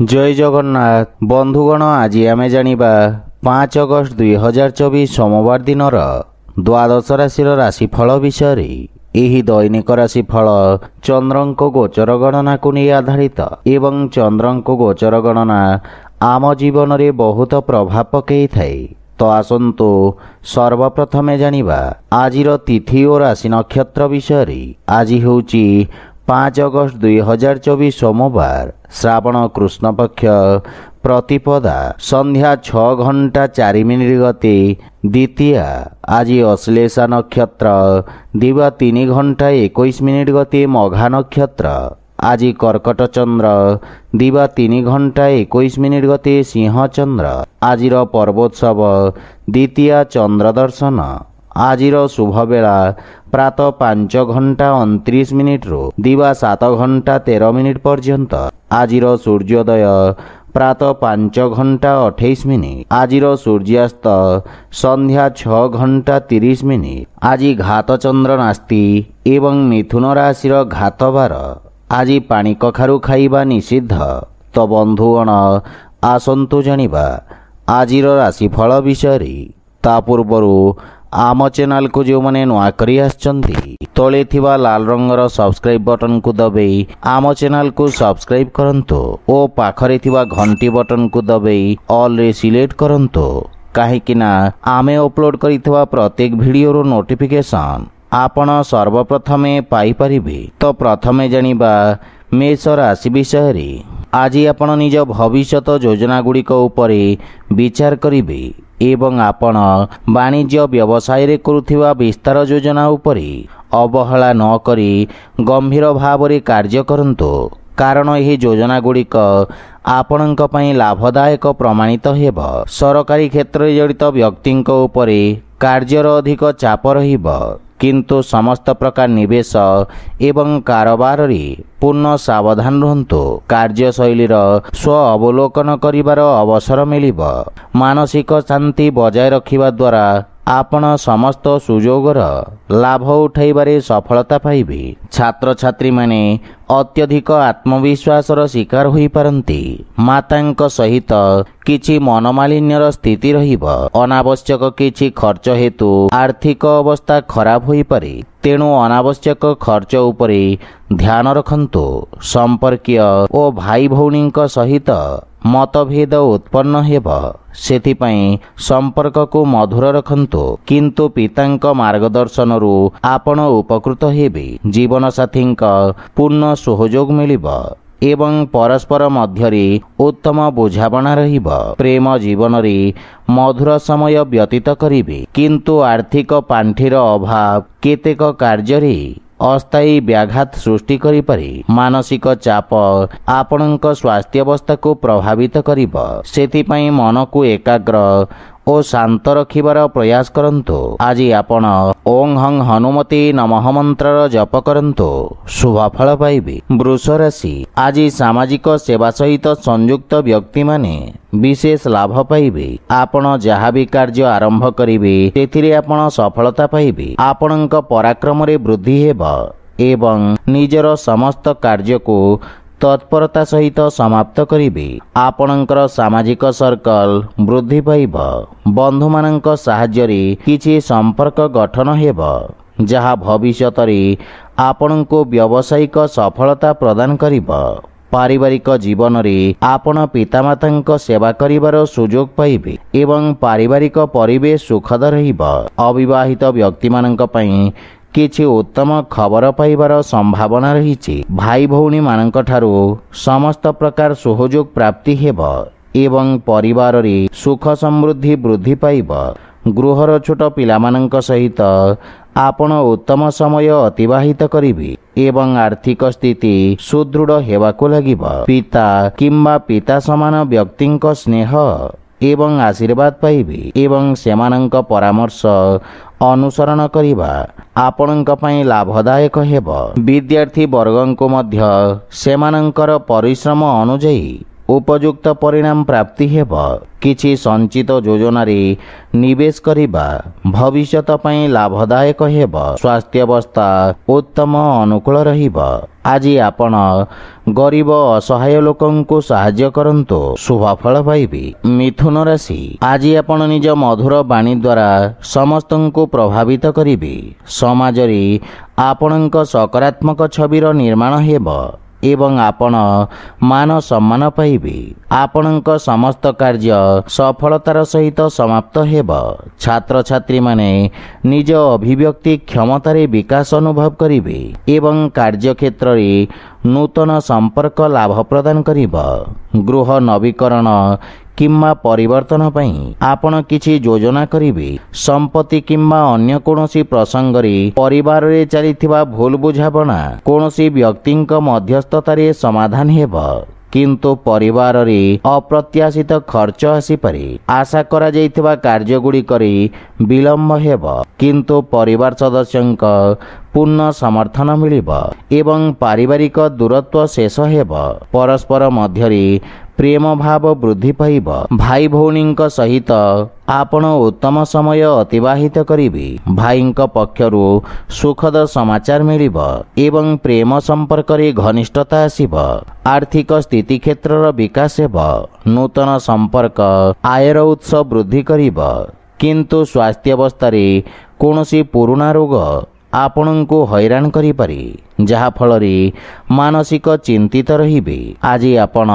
जय जगन्नाथ बंधुगण आज आमे जानिबा 5 अगस्त 2024 सोमवार दिन द्वादश राशि राशिफल विषय एही दैनिक राशिफल चंद्रंक गोचर गणना को नहीं आधारित एवं चंद्रंक गोचर गणना आम जीवन रे बहुत प्रभाव पकई थाए। तो आसंतु सर्वप्रथमे जानिबा आजिर तिथि और राशि नक्षत्र विषय। आज होउची 5 अगस्त 2024 सोमवार श्रावण कृष्ण पक्ष प्रतिपदा संध्या 6:04 गते द्वितीया। आज अश्लेषा नक्षत्र दिवा 3:21 गते मघा नक्षत्र। आज कर्कट चंद्र दिवा 3:21 गते सिंह चंद्र। आजिर पर्वोत्सव द्वितीया चंद्र दर्शन। आजिर शुभ बेला प्रातः 5:29 रु दिवा 7:13 पर्यंत। आजिर सूर्योदय प्रातः 5:28। आजिर सूर्यास्त संध्या 6:30। आज घात चंद्र नास्ति एवं मिथुन राशिर घात बार। आज पानी कखारु खाइबा निषिद्ध। तो बंधुगण आसंतु जानिबा आजिर राशिफल विषय। ता पूर्वरु आम चैनल को जो मैंने नुआ करी आछंती तले थिबा लाल रंगर सब्सक्राइब बटन को दबाई आम चैनल को सब्सक्राइब करंतु ओ पाखरे थिबा घंटी बटन को दबाई ऑल रे सिलेक्ट करंतु काहेकि ना आमे अपलोड करिथबा प्रत्येक वीडियो रो नोटिफिकेशन आपण सर्वप्रथमे पाई परिबे। तो प्रथमे जानिबा मेष राशि विषय। आज आपण निज भविष्यत योजना गुड़िक उपरे विचार करिबे एवं आपण वाणिज्य व्यवसाय रे करुथिबा विस्तार योजना उपरे अवहेला न करी गंभीर भाव रे कार्य करंतु कारण यह योजना गुड़िक आपणक पई लाभदायक प्रमाणित हेब। सरकारी क्षेत्र रे जड़ित व्यक्तिंक उपरे कार्यर अधिक चाप रहिब किंतु समस्त प्रकार निवेश एवं कारोबार रे पूर्ण सावधान रहंतु। कार्यशैलीर स्व अवलोकन करिवार अवसर मिलिब। मानसिक शांति बजाय रखिबा द्वारा आपण समस्त सुजोगर लाभ उठाइबारे सफलता पाइबे। छात्र छात्री माने अत्यधिक आत्मविश्वासर शिकार होई पारंती। मातांक सहित किछि मनमालिन्यर स्थिति रहिब। अनावश्यक किछि खर्च हेतु आर्थिक अवस्था खराब होई पारे तेणु अनावश्यक खर्च उपरे ध्यान रखंतु। संपर्कीय ओ भाई भौणींक सहित मतभेद उत्पन्न हेब सेथिपाई संपर्क को मधुर रखंतु किंतु पितांक मार्गदर्शन रु आपण उपकृत हेबे। जीवन साथींक पूर्ण सहयोग मिलिब एवं परस्पर मध्यरे उत्तम बुझाबणा रहिब। प्रेम जीवन रे मधुर समय व्यतीत करिबे किंतु आर्थिक पांठीर अभाव केतेक कार्य रे अस्थायी व्याघात सृष्टि करि पारे। मानसिक चाप आपणक स्वास्थ्य अवस्था को प्रभावित करिब सेथिपाई मन को एकाग्र और शांत रखिबार प्रयास करंतु। आज आपण ओं हं हनुमते नमः मंत्र जप करंतु शुभ फल पाइबे। वृष राशि। आज सामाजिक सेवा सहित संयुक्त व्यक्ति माने विशेष लाभ पाइबे। आपण जहा भी कार्य आरंभ करिवे तेथिरे आपण सफलता पाइबे। आपणक पराक्रम रे वृद्धि हेब एवं निजर समस्त कार्य को तत्परता सहित समाप्त करिवे। आपणकर सामाजिक सर्कल वृद्धि पाइब। बंधु मानक साहाय्य रे किछि संपर्क गठन हेब जहा भविष्यत रे आपणको व्यावसायिक सफलता प्रदान करिब। पारिवारिक जीवन रे आपण पितामातांक सेवा करिवार सुयोग पाइबे एवं पारिवारिक परिवेश सुखद रहिब। अविवाहित व्यक्ति मानक पई किछि उत्तम खबर पाइबार संभावना रहिछि। भाई भौणी मानक ठारू समस्त प्रकार सहयोग प्राप्ति हेब एवं परिवार रे सुख समृद्धि वृद्धि पाइब। गृहर छोट पिला मानक सहित आपण उत्तम समय अतिबाहित करिबे एवं आर्थिक स्थिति सुदृढ़ हेबाको लागिब। पिता किंबा पिता समान व्यक्तिंक स्नेह एवं आशीर्वाद पाइबे एवं सेमानंक परामर्श अनुसरण करिबा आपणक पई लाभदायक हेब। विद्यार्थी वर्गंको मध्य सेमानंकर परिश्रम अनुଯାयी उपयुक्त परिणाम प्राप्ति हेब। किछि संचित योजना रे निवेश करिबा भविष्यत पई लाभदायक हेब। स्वास्थ्य अवस्था उत्तम अनुकूल रहिब। ଆଜି ଆପଣ ଗରିବ ଅସହାୟ ଲୋକଙ୍କୁ ସାହାଯ୍ୟ କରନ୍ତୁ, ଶୁଭ ଫଳ ପାଇବେ। ମିଥୁନ ରାଶି, ଆଜି ଆପଣ ନିଜ ମଧୁର ବାଣୀ ଦ୍ୱାରା ସମସ୍ତଙ୍କୁ ପ୍ରଭାବିତ କରିବେ। ସମାଜରେ ଆପଣଙ୍କ ସକାରାତ୍ମକ ଛବିର ନିର୍ମାଣ ହେବ ଏବଂ ଆପଣ ମାନ ସମ୍ମାନ ପାଇବେ। ଆପଣଙ୍କ ସମସ୍ତ କାର୍ଯ୍ୟ ସଫଳତାର ସହିତ ସମାପ୍ତ ହେବ। ଛାତ୍ରଛାତ୍ରୀମାନେ ନିଜ ଅଭିବ୍ୟକ୍ତି କ୍ଷମତାରେ ବିକାଶ ଅନୁଭବ କରିବେ ଏବଂ କାର୍ଯ୍ୟକ୍ଷେତ୍ରରେ ନୂତନ ସମ୍ପର୍କ ଲାଭ ପ୍ରଦାନ କରିବ। ଗୃହ ନବୀକରଣ କିମ୍ବା ପରିବର୍ତ୍ତନ ପାଇଁ ଆପଣ କିଛି ଯୋଜନା କରିବେ। ସମ୍ପତ୍ତି କିମ୍ବା ଅନ୍ୟ କୌଣସି ପ୍ରସଙ୍ଗରେ ପରିବାରରେ ଚାଲିଥିବା ଭୁଲ ବୁଝାମଣା କୌଣସି ବ୍ୟକ୍ତିଙ୍କ ମଧ୍ୟସ୍ଥତାରେ ସମାଧାନ ହେବ, କିନ୍ତୁ ପରିବାରରେ ଅପ୍ରତ୍ୟାଶିତ ଖର୍ଚ୍ଚ ଆସିପାରେ। ଆଶା କରାଯାଇଥିବା କାର୍ଯ୍ୟଗୁଡ଼ିକରେ ବିଳମ୍ବ ହେବ, କିନ୍ତୁ ପରିବାର ସଦସ୍ୟଙ୍କ ପୂର୍ଣ୍ଣ ସମର୍ଥନ ମିଳିବ ଏବଂ ପାରିବାରିକ ଦୂରତ୍ୱ ଶେଷ ହେବ। ପରସ୍ପର ମଧ୍ୟରେ ପ୍ରେମ ଭାବ ବୃଦ୍ଧି ପାଇବ। ଭାଇ ଭଉଣୀଙ୍କ ସହିତ ଆପଣ ଉତ୍ତମ ସମୟ ଅତିବାହିତ କରିବେ। ଭାଇଙ୍କ ପକ୍ଷରୁ ସୁଖଦ ସମାଚାର ମିଳିବ ଏବଂ ପ୍ରେମ ସମ୍ପର୍କରେ ଘନିଷ୍ଠତା ଆସିବ। ଆର୍ଥିକ ସ୍ଥିତି କ୍ଷେତ୍ରର ବିକାଶ ହେବ। ନୂତନ ସମ୍ପର୍କ ଆୟର ଉତ୍ସ ବୃଦ୍ଧି କରିବ, କିନ୍ତୁ ସ୍ୱାସ୍ଥ୍ୟାବସ୍ଥାରେ କୌଣସି ପୁରୁଣା ରୋଗ ଆପଣଙ୍କୁ ହଇରାଣ କରିପାରେ, ଯାହାଫଳରେ ମାନସିକ ଚିନ୍ତିତ ରହିବେ। ଆଜି ଆପଣ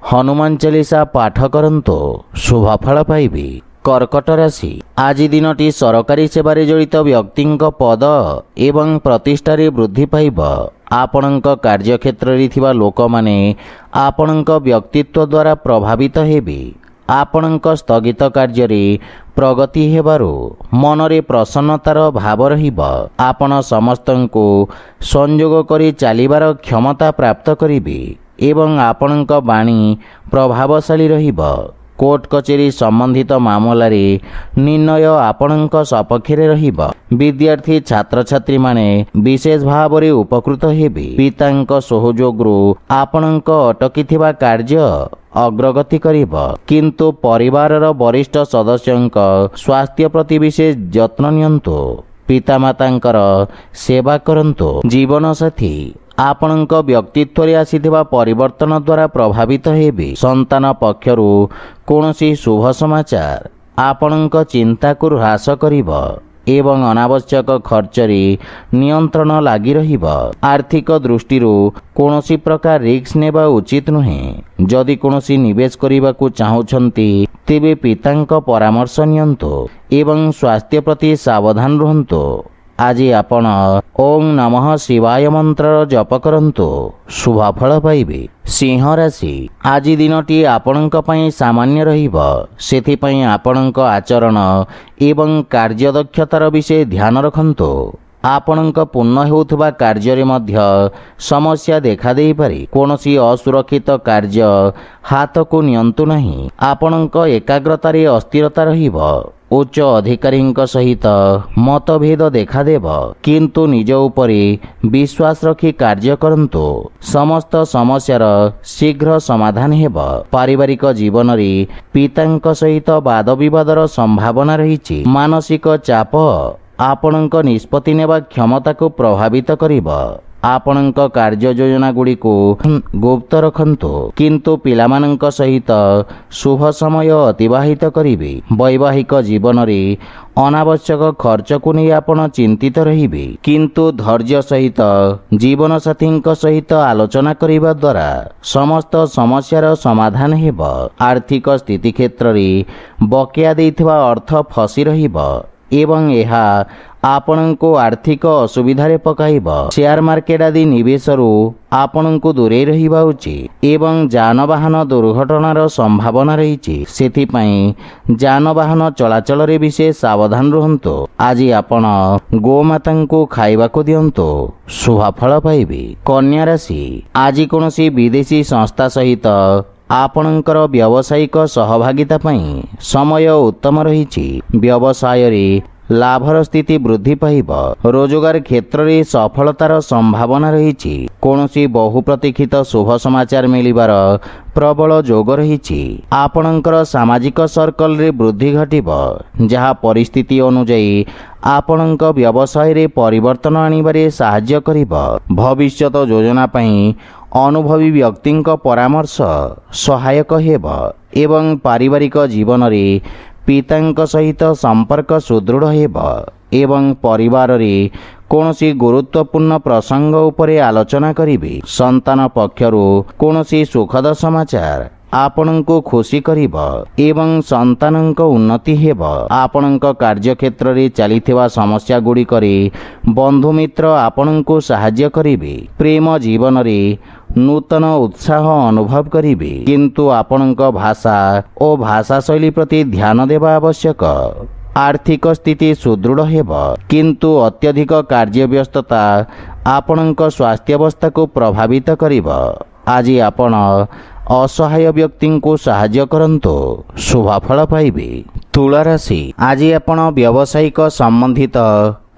ହନୁମାନ ଚାଳିଶା ପାଠ କରନ୍ତୁ, ଶୁଭ ଫଳ ପାଇବେ। କର୍କଟ ରାଶି, ଆଜି ଦିନଟି ସରକାରୀ ସେବାରେ ଜଡ଼ିତ ବ୍ୟକ୍ତିଙ୍କ ପଦ ଏବଂ ପ୍ରତିଷ୍ଠାରେ ବୃଦ୍ଧି ପାଇବ। ଆପଣଙ୍କ କାର୍ଯ୍ୟକ୍ଷେତ୍ରରେ ଥିବା ଲୋକମାନେ ଆପଣଙ୍କ ବ୍ୟକ୍ତିତ୍ୱ ଦ୍ୱାରା ପ୍ରଭାବିତ ହେବେ। ଆପଣଙ୍କ ସ୍ଥଗିତ କାର୍ଯ୍ୟରେ ପ୍ରଗତି ହେବାରୁ ମନରେ ପ୍ରସନ୍ନତାର ଭାବ ରହିବ। ଆପଣ ସମସ୍ତଙ୍କୁ ସଂଯୋଗ କରି ଚାଲିବାର କ୍ଷମତା ପ୍ରାପ୍ତ କରିବେ ଏବଂ ଆପଣଙ୍କ ବାଣୀ ପ୍ରଭାବଶାଳୀ ରହିବ। କୋର୍ଟ କଚେରୀ ସମ୍ବନ୍ଧିତ ମାମଲାରେ ନିର୍ଣ୍ଣୟ ଆପଣଙ୍କ ସପକ୍ଷରେ ରହିବ। ବିଦ୍ୟାର୍ଥୀ ଛାତ୍ରଛାତ୍ରୀମାନେ ବିଶେଷ ଭାବରେ ଉପକୃତ ହେବେ। ପିତାଙ୍କ ସହଯୋଗରୁ ଆପଣଙ୍କ ଅଟକିଥିବା କାର୍ଯ୍ୟ ଅଗ୍ରଗତି କରିବ, କିନ୍ତୁ ପରିବାରର ବରିଷ୍ଠ ସଦସ୍ୟଙ୍କ ସ୍ୱାସ୍ଥ୍ୟ ପ୍ରତି ବିଶେଷ ଯତ୍ନ ନିଅନ୍ତୁ। ପିତାମାତାଙ୍କର ସେବା କରନ୍ତୁ। ଜୀବନସାଥୀ ଆପଣଙ୍କ ବ୍ୟକ୍ତିତ୍ୱରେ ଆସିଥିବା ପରିବର୍ତ୍ତନ ଦ୍ୱାରା ପ୍ରଭାବିତ ହେବେ। ସନ୍ତାନ ପକ୍ଷରୁ କୌଣସି ଶୁଭ ସମାଚାର ଆପଣଙ୍କ ଚିନ୍ତାକୁ ହ୍ରାସ କରିବ ଏବଂ ଅନାବଶ୍ୟକ ଖର୍ଚ୍ଚରେ ନିୟନ୍ତ୍ରଣ ଲାଗି ରହିବ। ଆର୍ଥିକ ଦୃଷ୍ଟିରୁ କୌଣସି ପ୍ରକାର ରିସ୍କ ନେବା ଉଚିତ ନୁହେଁ। ଯଦି କୌଣସି ନିବେଶ କରିବାକୁ ଚାହୁଁଛନ୍ତି, ତେବେ ପିତାଙ୍କ ପରାମର୍ଶ ନିଅନ୍ତୁ ଏବଂ ସ୍ୱାସ୍ଥ୍ୟ ପ୍ରତି ସାବଧାନ ରୁହନ୍ତୁ। ଆଜି ଆପଣ ଓಂ ନମଃ ଶିବାୟ ମନ୍ତ୍ରର ଜପ କରନ୍ତୁ, ଶୁଭ ଫଳ ପାଇବେ। ସିଂହ ରାଶି, ଆଜି ଦିନଟି ଆପଣଙ୍କ ପାଇଁ ସାମାନ୍ୟ ରହିବ। ସେଥିପାଇଁ ଆପଣଙ୍କ ଆଚରଣ ଏବଂ କାର୍ଯ୍ୟଦକ୍ଷତାର ବିଷୟ ଧ୍ୟାନ ରଖନ୍ତୁ। ଆପଣଙ୍କ ପୂର୍ଣ୍ଣ ହେଉଥିବା କାର୍ଯ୍ୟରେ ମଧ୍ୟ ସମସ୍ୟା ଦେଖାଦେଇପାରେ। କୌଣସି ଅସୁରକ୍ଷିତ କାର୍ଯ୍ୟ ହାତକୁ ନିଅନ୍ତୁ ନାହିଁ। ଆପଣଙ୍କ ଏକାଗ୍ରତାରେ ଅସ୍ଥିରତା ରହିବ। ଉଚ୍ଚ ଅଧିକାରୀଙ୍କ ସହିତ ମତଭେଦ ଦେଖାଦେବ, କିନ୍ତୁ ନିଜ ଉପରେ ବିଶ୍ୱାସ ରଖି କାର୍ଯ୍ୟ କରନ୍ତୁ। ସମସ୍ତ ସମସ୍ୟାର ଶୀଘ୍ର ସମାଧାନ ହେବ। ପାରିବାରିକ ଜୀବନରେ ପିତାଙ୍କ ସହିତ ବାଦବିବାଦର ସମ୍ଭାବନା ରହିଛି। ମାନସିକ ଚାପ ଆପଣଙ୍କ ନିଷ୍ପତ୍ତି ନେବା କ୍ଷମତାକୁ ପ୍ରଭାବିତ କରିବ। ଆପଣଙ୍କ କାର୍ଯ୍ୟ ଯୋଜନାଗୁଡ଼ିକୁ ଗୁପ୍ତ ରଖନ୍ତୁ, କିନ୍ତୁ ପିଲାମାନଙ୍କ ସହିତ ଶୁଭ ସମୟ ଅତିବାହିତ କରିବେ। ବୈବାହିକ ଜୀବନରେ ଅନାବଶ୍ୟକ ଖର୍ଚ୍ଚକୁ ନେଇ ଆପଣ ଚିନ୍ତିତ ରହିବେ, କିନ୍ତୁ ଧୈର୍ଯ୍ୟ ସହିତ ଜୀବନସାଥୀଙ୍କ ସହିତ ଆଲୋଚନା କରିବା ଦ୍ୱାରା ସମସ୍ତ ସମସ୍ୟାର ସମାଧାନ ହେବ। ଆର୍ଥିକ ସ୍ଥିତି କ୍ଷେତ୍ରରେ ବକେୟା ଦେଇଥିବା ଅର୍ଥ ଫସି ରହିବ ଏବଂ ଏହା ଆପଣଙ୍କୁ ଆର୍ଥିକ ଅସୁବିଧାରେ ପକାଇବ। ସେୟାର ମାର୍କେଟ ଆଦି ନିବେଶରୁ ଆପଣଙ୍କୁ ଦୂରେଇ ରହିବା ଉଚିତ ଏବଂ ଯାନବାହନ ଦୁର୍ଘଟଣାର ସମ୍ଭାବନା ରହିଛି। ସେଥିପାଇଁ ଯାନବାହନ ଚଳାଚଳରେ ବିଶେଷ ସାବଧାନ ରୁହନ୍ତୁ। ଆଜି ଆପଣ ଗୋମାତାଙ୍କୁ ଖାଇବାକୁ ଦିଅନ୍ତୁ, ଶୁଭ ଫଳ ପାଇବେ। କନ୍ୟା ରାଶି, ଆଜି କୌଣସି ବିଦେଶୀ ସଂସ୍ଥା ସହିତ ଆପଣଙ୍କର ବ୍ୟବସାୟିକ ସହଭାଗିତା ପାଇଁ ସମୟ ଉତ୍ତମ ରହିଛି। ବ୍ୟବସାୟରେ ଲାଭର ସ୍ଥିତି ବୃଦ୍ଧି ପାଇବ। ରୋଜଗାର କ୍ଷେତ୍ରରେ ସଫଳତାର ସମ୍ଭାବନା ରହିଛି। କୌଣସି ବହୁ ପ୍ରତୀକ୍ଷିତ ଶୁଭ ସମାଚାର ମିଳିବାର ପ୍ରବଳ ଯୋଗ ରହିଛି। ଆପଣଙ୍କର ସାମାଜିକ ସର୍କଲରେ ବୃଦ୍ଧି ଘଟିବ, ଯାହା ପରିସ୍ଥିତି ଅନୁଯାୟୀ ଆପଣଙ୍କ ବ୍ୟବସାୟରେ ପରିବର୍ତ୍ତନ ଆଣିବାରେ ସାହାଯ୍ୟ କରିବ। ଭବିଷ୍ୟତ ଯୋଜନା ପାଇଁ ଅନୁଭବୀ ବ୍ୟକ୍ତିଙ୍କ ପରାମର୍ଶ ସହାୟକ ହେବ ଏବଂ ପାରିବାରିକ ଜୀବନରେ ପିତାଙ୍କ ସହିତ ସମ୍ପର୍କ ସୁଦୃଢ଼ ହେବ ଏବଂ ପରିବାରରେ କୌଣସି ଗୁରୁତ୍ୱପୂର୍ଣ୍ଣ ପ୍ରସଙ୍ଗ ଉପରେ ଆଲୋଚନା କରିବେ। ସନ୍ତାନ ପକ୍ଷରୁ କୌଣସି ସୁଖଦ ସମାଚାର ଆପଣଙ୍କୁ ଖୁସି କରିବ ଏବଂ ସନ୍ତାନଙ୍କ ଉନ୍ନତି ହେବ। ଆପଣଙ୍କ କାର୍ଯ୍ୟକ୍ଷେତ୍ରରେ ଚାଲିଥିବା ସମସ୍ୟା ଗୁଡ଼ିକରେ ବନ୍ଧୁମିତ୍ର ଆପଣଙ୍କୁ ସାହାଯ୍ୟ କରିବେ। ପ୍ରେମ ଜୀବନରେ ନୂତନ ଉତ୍ସାହ ଅନୁଭବ କରିବେ, କିନ୍ତୁ ଆପଣଙ୍କ ଭାଷା ଓ ଭାଷାଶୈଳୀ ପ୍ରତି ଧ୍ୟାନ ଦେବା ଆବଶ୍ୟକ। ଆର୍ଥିକ ସ୍ଥିତି ସୁଦୃଢ଼ ହେବ, କିନ୍ତୁ ଅତ୍ୟଧିକ କାର୍ଯ୍ୟବ୍ୟସ୍ତତା ଆପଣଙ୍କ ସ୍ୱାସ୍ଥ୍ୟାବସ୍ଥାକୁ ପ୍ରଭାବିତ କରିବ। ଆଜି ଆପଣ ଅସହାୟ ବ୍ୟକ୍ତିଙ୍କୁ ସାହାଯ୍ୟ କରନ୍ତୁ, ଶୁଭଫଳ ପାଇବେ। ତୁଳା ରାଶି, ଆଜି ଆପଣ ବ୍ୟବସାୟିକ ସମ୍ବନ୍ଧିତ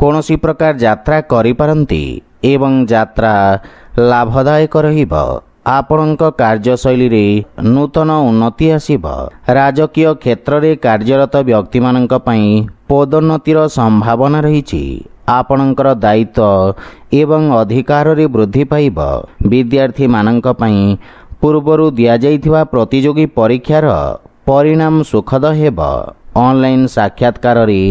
କୌଣସି ପ୍ରକାର ଯାତ୍ରା କରିପାରନ୍ତି ଏବଂ ଯାତ୍ରା ଲାଭଦାୟକ ରହିବ। ଆପଣଙ୍କ କାର୍ଯ୍ୟଶୈଳୀରେ ନୂତନ ଉନ୍ନତି ଆସିବ। ରାଜକୀୟ କ୍ଷେତ୍ରରେ କାର୍ଯ୍ୟରତ ବ୍ୟକ୍ତିମାନଙ୍କ ପାଇଁ ପଦୋନ୍ନତିର ସମ୍ଭାବନା ରହିଛି। ଆପଣଙ୍କର ଦାୟିତ୍ୱ ଏବଂ ଅଧିକାରରେ ବୃଦ୍ଧି ପାଇବ। ବିଦ୍ୟାର୍ଥୀମାନଙ୍କ ପାଇଁ ପୂର୍ବରୁ ଦିଆଯାଇଥିବା ପ୍ରତିଯୋଗୀ ପରୀକ୍ଷାର ପରିଣାମ ସୁଖଦ ହେବ। ଅନଲାଇନ୍ ସାକ୍ଷାତକାରରେ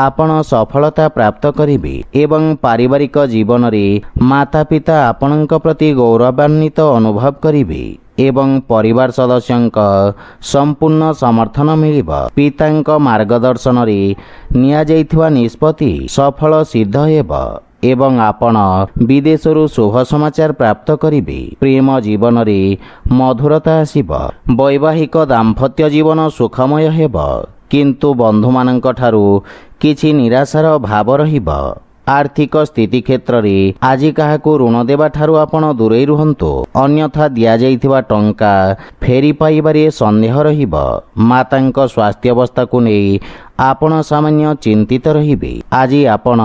ଆପଣ ସଫଳତା ପ୍ରାପ୍ତ କରିବେ ଏବଂ ପାରିବାରିକ ଜୀବନରେ ମାତାପିତା ଆପଣଙ୍କ ପ୍ରତି ଗୌରବାନ୍ୱିତ ଅନୁଭବ କରିବେ ଏବଂ ପରିବାର ସଦସ୍ୟଙ୍କ ସମ୍ପୂର୍ଣ୍ଣ ସମର୍ଥନ ମିଳିବ। ପିତାଙ୍କ ମାର୍ଗଦର୍ଶନରେ ନିଆଯାଇଥିବା ନିଷ୍ପତ୍ତି ସଫଳ ସିଦ୍ଧ ହେବ ଏବଂ ଆପଣ ବିଦେଶରୁ ଶୁଭ ସମାଚାର ପ୍ରାପ୍ତ କରିବେ। ପ୍ରେମ ଜୀବନରେ ମଧୁରତା ଆସିବ। ବୈବାହିକ ଦାମ୍ପତ୍ୟ ଜୀବନ ସୁଖମୟ ହେବ, କିନ୍ତୁ ବନ୍ଧୁମାନଙ୍କ ଠାରୁ କିଛି ନିରାଶାର ଭାବ ରହିବ। ଆର୍ଥିକ ସ୍ଥିତି କ୍ଷେତ୍ରରେ ଆଜି କାହାକୁ ଋଣ ଦେବା ଠାରୁ ଆପଣ ଦୂରେଇ ରୁହନ୍ତୁ, ଅନ୍ୟଥା ଦିଆଯାଇଥିବା ଟଙ୍କା ଫେରି ପାଇବାରେ ସନ୍ଦେହ ରହିବ। ମାତାଙ୍କ ସ୍ୱାସ୍ଥ୍ୟାବସ୍ଥାକୁ ନେଇ ଆପଣ ସାମାନ୍ୟ ଚିନ୍ତିତ ରହିବେ। ଆଜି ଆପଣ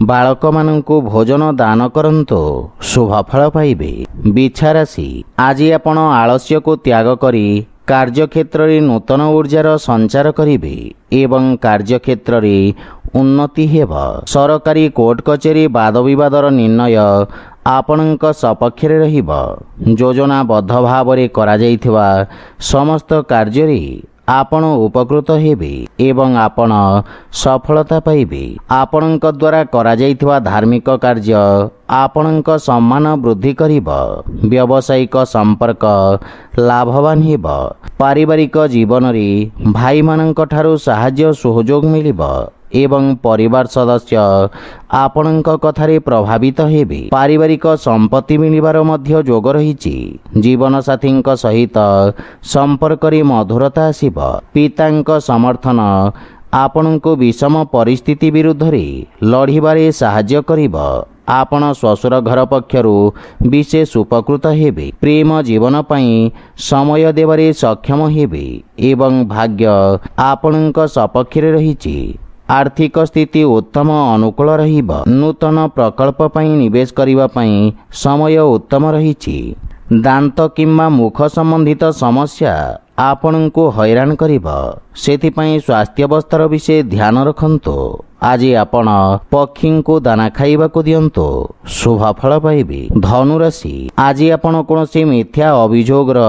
ବାଳକମାନଙ୍କୁ ଭୋଜନ ଦାନ କରନ୍ତୁ, ଶୁଭଫଳ ପାଇବେ। ବିଛା ରାଶି, ଆଜି ଆପଣ ଆଳସ୍ୟକୁ ତ୍ୟାଗ କରି କାର୍ଯ୍ୟକ୍ଷେତ୍ରରେ ନୂତନ ଊର୍ଜାର ସଞ୍ଚାର କରିବେ ଏବଂ କାର୍ଯ୍ୟକ୍ଷେତ୍ରରେ ଉନ୍ନତି ହେବ। ସରକାରୀ କୋର୍ଟ କଚେରୀ ବାଦବିବାଦର ନିର୍ଣ୍ଣୟ ଆପଣଙ୍କ ସପକ୍ଷରେ ରହିବ। ଯୋଜନାବଦ୍ଧ ଭାବରେ କରାଯାଇଥିବା ସମସ୍ତ କାର୍ଯ୍ୟରେ ଆପଣ ଉପକୃତ ହେବେ ଏବଂ ଆପଣ ସଫଳତା ପାଇବେ। ଆପଣଙ୍କ ଦ୍ୱାରା କରାଯାଇଥିବା ଧାର୍ମିକ କାର୍ଯ୍ୟ ଆପଣଙ୍କ ସମ୍ମାନ ବୃଦ୍ଧି କରିବ। ବ୍ୟବସାୟିକ ସମ୍ପର୍କ ଲାଭବାନ ହେବ। ପାରିବାରିକ ଜୀବନରେ ଭାଇମାନଙ୍କ ଠାରୁ ସାହାଯ୍ୟ ସହଯୋଗ ମିଳିବ ଏବଂ ପରିବାର ସଦସ୍ୟ ଆପଣଙ୍କ କଥାରେ ପ୍ରଭାବିତ ହେବେ। ପାରିବାରିକ ସମ୍ପତ୍ତି ମିଳିବାର ମଧ୍ୟ ଯୋଗ ରହିଛି। ଜୀବନସାଥୀଙ୍କ ସହିତ ସମ୍ପର୍କରେ ମଧୁରତା ଆସିବ। ପିତାଙ୍କ ସମର୍ଥନ ଆପଣଙ୍କୁ ବିଷମ ପରିସ୍ଥିତି ବିରୁଦ୍ଧରେ ଲଢ଼ିବାରେ ସାହାଯ୍ୟ କରିବ। ଆପଣ ଶ୍ୱଶୁର ଘର ପକ୍ଷରୁ ବିଶେଷ ଉପକୃତ ହେବେ। ପ୍ରେମ ଜୀବନ ପାଇଁ ସମୟ ଦେବାରେ ସକ୍ଷମ ହେବେ ଏବଂ ଭାଗ୍ୟ ଆପଣଙ୍କ ସପକ୍ଷରେ ରହିଛି। ଆର୍ଥିକ ସ୍ଥିତି ଉତ୍ତମ ଅନୁକୂଳ ରହିବ। ନୂତନ ପ୍ରକଳ୍ପ ପାଇଁ ନିବେଶ କରିବା ପାଇଁ ସମୟ ଉତ୍ତମ ରହିଛି। ଦାନ୍ତ କିମ୍ବା ମୁଖ ସମ୍ବନ୍ଧିତ ସମସ୍ୟା ଆପଣଙ୍କୁ ହଇରାଣ କରିବ, ସେଥିପାଇଁ ସ୍ୱାସ୍ଥ୍ୟାବସ୍ଥାର ବିଷୟ ଧ୍ୟାନ ରଖନ୍ତୁ। ଆଜି ଆପଣ ପକ୍ଷୀଙ୍କୁ ଦାନା ଖାଇବାକୁ ଦିଅନ୍ତୁ, ଶୁଭଫଳ ପାଇବେ। ଧନୁରାଶି, ଆଜି ଆପଣ କୌଣସି ମିଥ୍ୟା ଅଭିଯୋଗର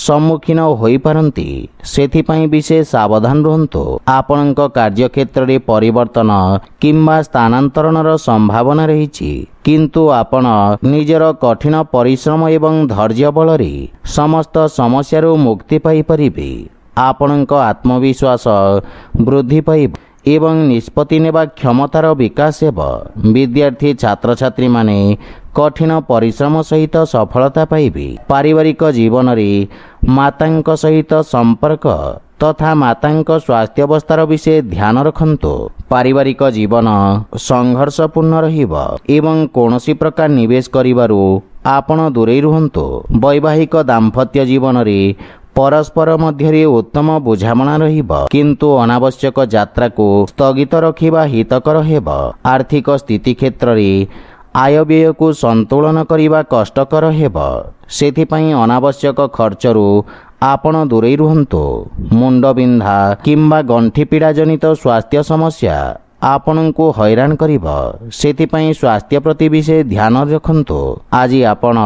ସମ୍ମୁଖୀନ ହୋଇପାରନ୍ତି, ସେଥିପାଇଁ ବିଶେଷ ସାବଧାନ ରୁହନ୍ତୁ। ଆପଣଙ୍କ କାର୍ଯ୍ୟକ୍ଷେତ୍ରରେ ପରିବର୍ତ୍ତନ କିମ୍ବା ସ୍ଥାନାନ୍ତରଣର ସମ୍ଭାବନା ରହିଛି, କିନ୍ତୁ ଆପଣ ନିଜର କଠିନ ପରିଶ୍ରମ ଏବଂ ଧୈର୍ଯ୍ୟ ବଳରେ ସମସ୍ତ ସମସ୍ୟାରୁ ମୁକ୍ତି ପାଇପାରିବେ। ଆପଣଙ୍କ ଆତ୍ମବିଶ୍ୱାସ ବୃଦ୍ଧି ପାଇବ ଏବଂ ନିଷ୍ପତ୍ତି ନେବା କ୍ଷମତାର ବିକାଶ ହେବ। ବିଦ୍ୟାର୍ଥୀ ଛାତ୍ରଛାତ୍ରୀମାନେ କଠିନ ପରିଶ୍ରମ ସହିତ ସଫଳତା ପାଇବେ। ପାରିବାରିକ ଜୀବନରେ ମାତାଙ୍କ ସହିତ ସମ୍ପର୍କ ତଥା ମାତାଙ୍କ ସ୍ୱାସ୍ଥ୍ୟାବସ୍ଥାର ବିଷୟ ଧ୍ୟାନ ରଖନ୍ତୁ। ପାରିବାରିକ ଜୀବନ ସଂଘର୍ଷପୂର୍ଣ୍ଣ ରହିବ ଏବଂ କୌଣସି ପ୍ରକାର ନିବେଶ କରିବାରୁ ଆପଣ ଦୂରେଇ ରୁହନ୍ତୁ। ବୈବାହିକ ଦାମ୍ପତ୍ୟ ଜୀବନରେ परस्पर मध्य उत्तम बुझामणा रहिब किंतु अनावश्यक यात्रा को स्थगित रखिबा हितकर हेब। आर्थिक स्थिति क्षेत्र में आय व्यय को संतुलन करने कष्टकर हेब। सेथिपाई अनावश्यक खर्चरू आपण दूरे रुहंतु। मुंडबिंधा किंबा गंठी पीड़ा जनित स्वास्थ्य समस्या आपण को हैरान करिब। सेथिपाई स्वास्थ्य प्रति विशेष ध्यान रखंतु। आज आपण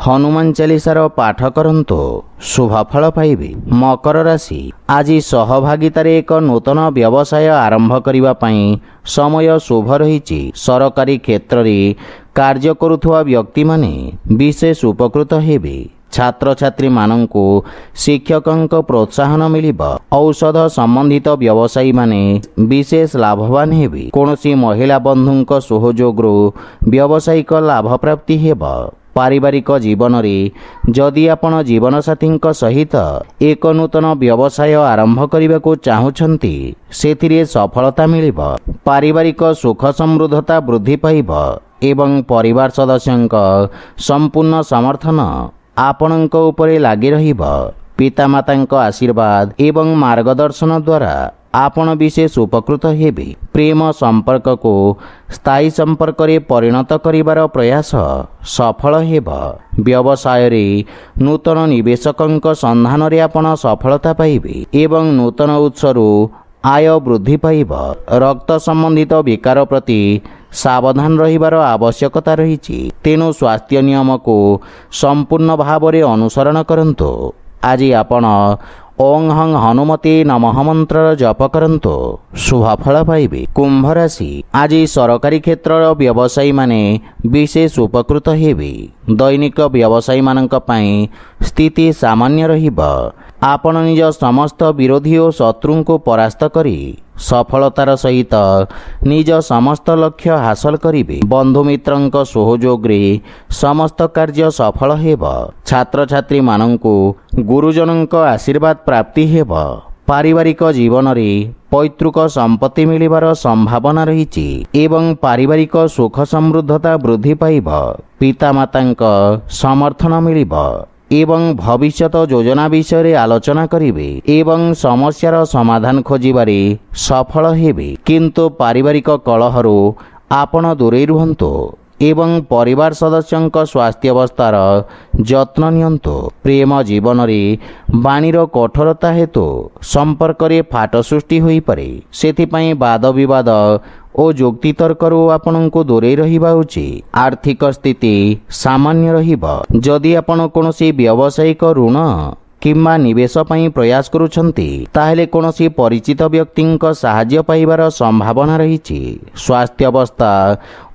हनुमान चालीसार पाठ करंतु, शुभ फल पाइबे। मकर राशि आज सहभागितार एक नूतन व्यवसाय आरंभ करिबा पई समय शुभ रहिछि। सरकारी क्षेत्र में कार्य करुथुवा व्यक्ति माने विशेष उपकृत हेबे। छात्र छात्री मानंकु शिक्षकंक प्रोत्साहन मिलिब। औषध संबंधित व्यवसायी माने विशेष लाभवान हेबे। कोनोसी महिला बंधुंक सहयोगरु व्यावसायिक लाभ प्राप्ति हेब। पारिवारिक जीवन रे जदि आपण जीवन साथींक सहित एक नूतन व्यवसाय आरंभ करने को चाहुछंती सेथिरे सफलता मिलिब। पारिवारिक सुख समृद्धता वृद्धि पाइब एवं परिवार सदस्यंक संपूर्ण समर्थन आपणक उपरे लागी रहिब। पितामातांक आशीर्वाद एवं मार्गदर्शन द्वारा आपण विशेष उपकृत हेबे। प्रेम संपर्क को स्थायी संपर्क रे परिणत करिवार प्रयास सफल हेब। व्यवसाय रे नूतन निवेशकंक संधान रे आपण सफलता पाइबे एवं नूतन उत्सरू आय वृद्धि पाइब। रक्त संबंधित विकार प्रति सावधान रहिबार आवश्यकता रहिछि। तेणु स्वास्थ्य नियम को संपूर्ण भाव रे अनुसरण करंतु। आज आपण ओं हं हनुमते नमः मंत्र जप करंतु, शुभ फल पाइबे। कुंभ राशि आज सरकारी क्षेत्र व्यवसायी माने विशेष उपकृत हेबे। दैनिक व्यवसायी मानक पई स्थिति सामान्य रहिब। आपण निज समस्त विरोधी और शत्रु को परास्त करी सफलतार सहित निज समस्त लक्ष्य हासिल करिवे। बंधु मित्रंक सहयोग रे समस्त कार्य सफल हेब। छात्र छात्री मानंकु गुरुजनंक आशीर्वाद प्राप्ति हेब। पारिवारिक जीवन रे पैतृक संपत्ति मिलिबार संभावना रहिछि एवं पारिवारिक सुख समृद्धता वृद्धि पाइब। पितामातांक समर्थन मिलिब एवं भविष्यत योजना विषय रे आलोचना करिवे एवं समस्यार समाधान खोजिबारे सफल हेबे। किंतु पारिवारिक कलहरु आपण दूरे रुहंतु एवं परिवार सदस्यंक स्वास्थ्य अवस्थार जत्न नियंतु। प्रेम जीवन रे बाणीर कठोरता हेतु संपर्क रे फाट सृष्टि होई पारे। सेथिपाई वाद विवाद ओ जुक्ति तर्करू आपणको दूरे रहिबा उचित। आर्थिक स्थिति सामान्य रहिब। जदि आपण कोनोसी व्यावसायिक ऋण किंबा निवेश पई प्रयास करुछंती ताहेले कोनोसी परिचित व्यक्तिंक सहाय्य पाइबार संभावना रहिछि। स्वास्थ्य अवस्था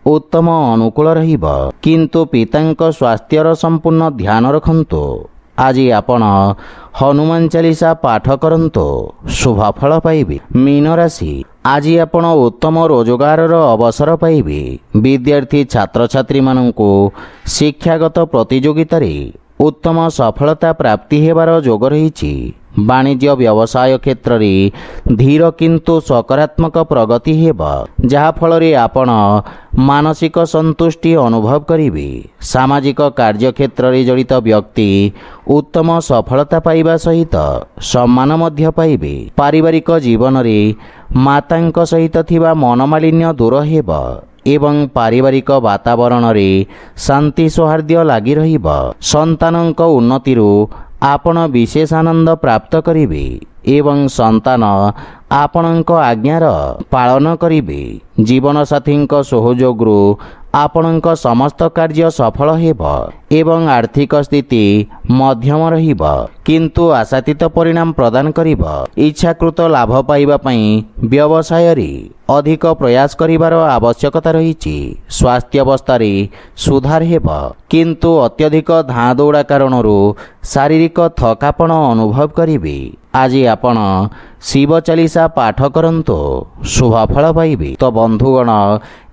उत्तम अनुकूल रहिब किंतु पितांक स्वास्थ्यर संपूर्ण ध्यान रखंतु। आज आपण हनुमान चालीसा पाठ करंतु, शुभ फल पाइबे। मीन राशि आज आपण उत्तम रोजगार अवसर पाइबे। विद्यार्थी छात्र छात्री मानंको शिक्षागत प्रतियोगिता रे उत्तम सफलता प्राप्ति हेबार योग रहिछि। वाणिज्य व्यवसाय क्षेत्र रे धीर किंतु सकारात्मक प्रगति हेब, जहा फल रे आपण मानसिक संतुष्टि अनुभव करिवे। सामाजिक कार्य क्षेत्र रे जड़ित व्यक्ति उत्तम सफलता पाइबा सहित सम्मान मध्य पाइबे। पारिवारिक जीवन रे मातांक सहित थिबा मनमालिन्य दूर हेब एवं पारिवारिक वातावरण रे शांति सौहार्द्य लागी रहिब। संतानंक उन्नतिरु आपण विशेष आनंद प्राप्त करिवे एवं संतान आपणक आज्ञार पालन करिवे। जीवन साथींक सहयोगरु आपणक समस्त कार्य सफल हेब एवं आर्थिक स्थिति मध्यम रहिब किंतु आशातीत परिणाम प्रदान करिब। इच्छाकृत लाभ पाइबा पई व्यवसाय रे अधिक प्रयास करिवार आवश्यकता रहिछि। स्वास्थ्य अवस्था रे सुधार हेब किंतु अत्यधिक धाँ दौड़ा कारणरू शारीरिक थकापन अनुभव करिवे। आज आपण शिव चालीसा पाठ करंतु, शुभ फल पाइबे। तो बंधुगण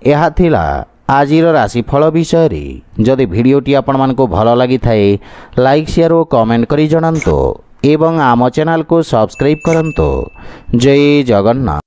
यह थिला आजिर राशिफल विषय रे। जदि भिडियोटी आपण मानको भल लागि थाए लाइक शेयर और कमेंट करी जणांतु एवं आम चैनल को सब्सक्राइब करंतु। जय जगन्नाथ।